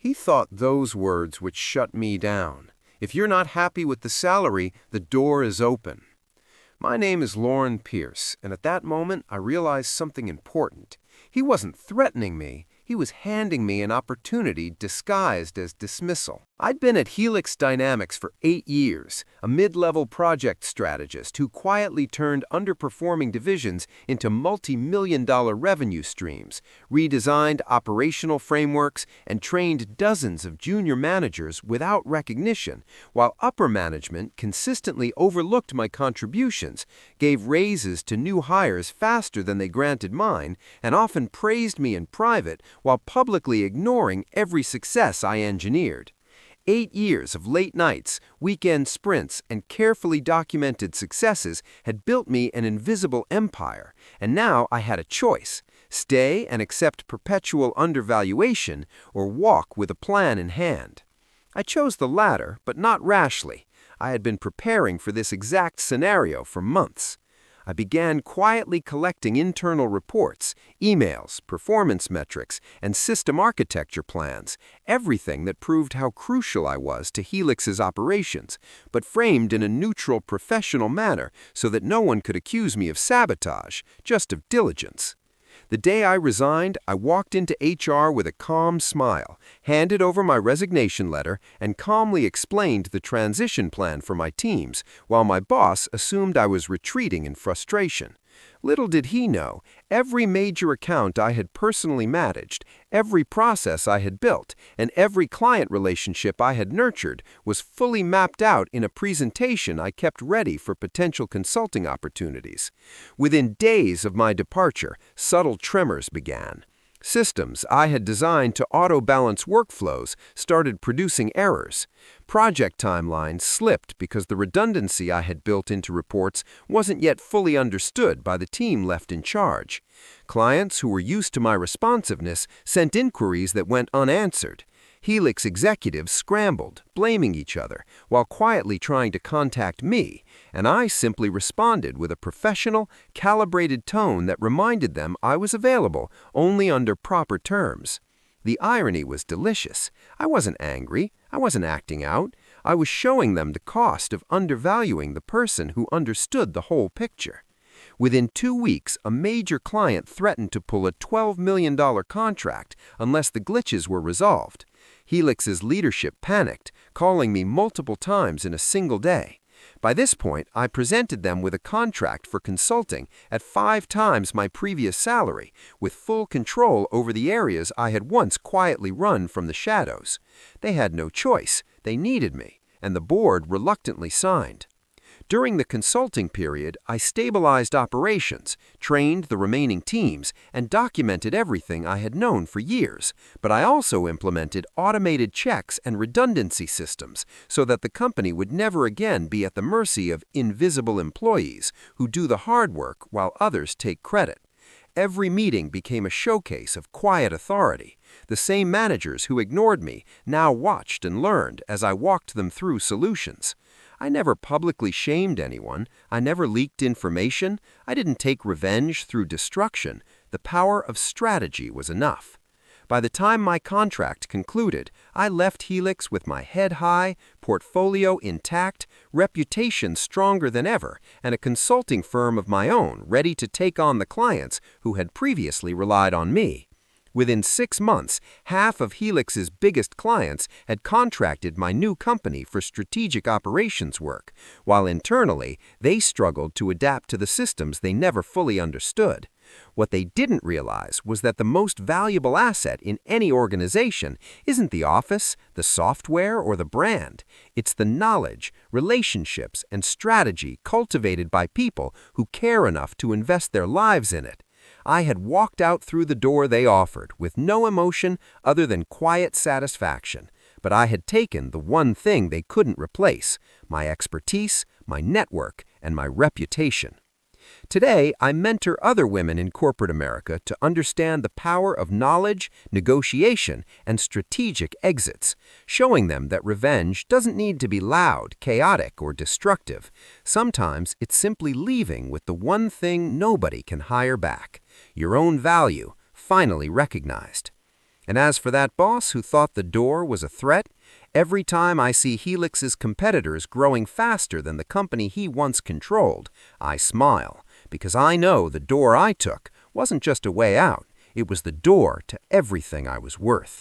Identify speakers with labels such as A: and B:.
A: He thought those words would shut me down. If you're not happy with the salary, the door is open. My name is Lauren Pierce, and at that moment I realized something important. He wasn't threatening me. He was handing me an opportunity disguised as dismissal. I'd been at Helix Dynamics for 8 years, a mid-level project strategist who quietly turned underperforming divisions into multi-million-dollar revenue streams, redesigned operational frameworks, and trained dozens of junior managers without recognition, while upper management consistently overlooked my contributions, gave raises to new hires faster than they granted mine, and often praised me in private while publicly ignoring every success I engineered. 8 years of late nights, weekend sprints, and carefully documented successes had built me an invisible empire, and now I had a choice: stay and accept perpetual undervaluation, or walk with a plan in hand. I chose the latter, but not rashly. I had been preparing for this exact scenario for months. I began quietly collecting internal reports, emails, performance metrics, and system architecture plans, everything that proved how crucial I was to Helix's operations, but framed in a neutral, professional manner so that no one could accuse me of sabotage, just of diligence. The day I resigned, I walked into HR with a calm smile, handed over my resignation letter, and calmly explained the transition plan for my teams, while my boss assumed I was retreating in frustration. Little did he know, every major account I had personally managed, every process I had built, and every client relationship I had nurtured was fully mapped out in a presentation I kept ready for potential consulting opportunities. Within days of my departure, subtle tremors began. Systems I had designed to auto-balance workflows started producing errors. Project timelines slipped because the redundancy I had built into reports wasn't yet fully understood by the team left in charge. Clients who were used to my responsiveness sent inquiries that went unanswered. Helix executives scrambled, blaming each other, while quietly trying to contact me, and I simply responded with a professional, calibrated tone that reminded them I was available only under proper terms. The irony was delicious. I wasn't angry. I wasn't acting out. I was showing them the cost of undervaluing the person who understood the whole picture. Within 2 weeks, a major client threatened to pull a $12 million contract unless the glitches were resolved. Helix's leadership panicked, calling me multiple times in a single day. By this point, I presented them with a contract for consulting at 5 times my previous salary, with full control over the areas I had once quietly run from the shadows. They had no choice. They needed me, and the board reluctantly signed. During the consulting period, I stabilized operations, trained the remaining teams, and documented everything I had known for years, but I also implemented automated checks and redundancy systems so that the company would never again be at the mercy of invisible employees who do the hard work while others take credit. Every meeting became a showcase of quiet authority. The same managers who ignored me now watched and learned as I walked them through solutions. I never publicly shamed anyone. I never leaked information. I didn't take revenge through destruction. The power of strategy was enough. By the time my contract concluded, I left Helix with my head high, portfolio intact, reputation stronger than ever, and a consulting firm of my own ready to take on the clients who had previously relied on me. Within 6 months, half of Helix's biggest clients had contracted my new company for strategic operations work, while internally, they struggled to adapt to the systems they never fully understood. What they didn't realize was that the most valuable asset in any organization isn't the office, the software, or the brand. It's the knowledge, relationships, and strategy cultivated by people who care enough to invest their lives in it. I had walked out through the door they offered with no emotion other than quiet satisfaction, but I had taken the one thing they couldn't replace: my expertise, my network, and my reputation. Today, I mentor other women in corporate America to understand the power of knowledge, negotiation, and strategic exits, showing them that revenge doesn't need to be loud, chaotic, or destructive. Sometimes it's simply leaving with the one thing nobody can hire back: your own value, finally recognized.
B: And as for that boss who thought the door was a threat, every time I see Helix's competitors growing faster than the company he once controlled, I smile, because I know the door I took wasn't just a way out, it was the door to everything I was worth.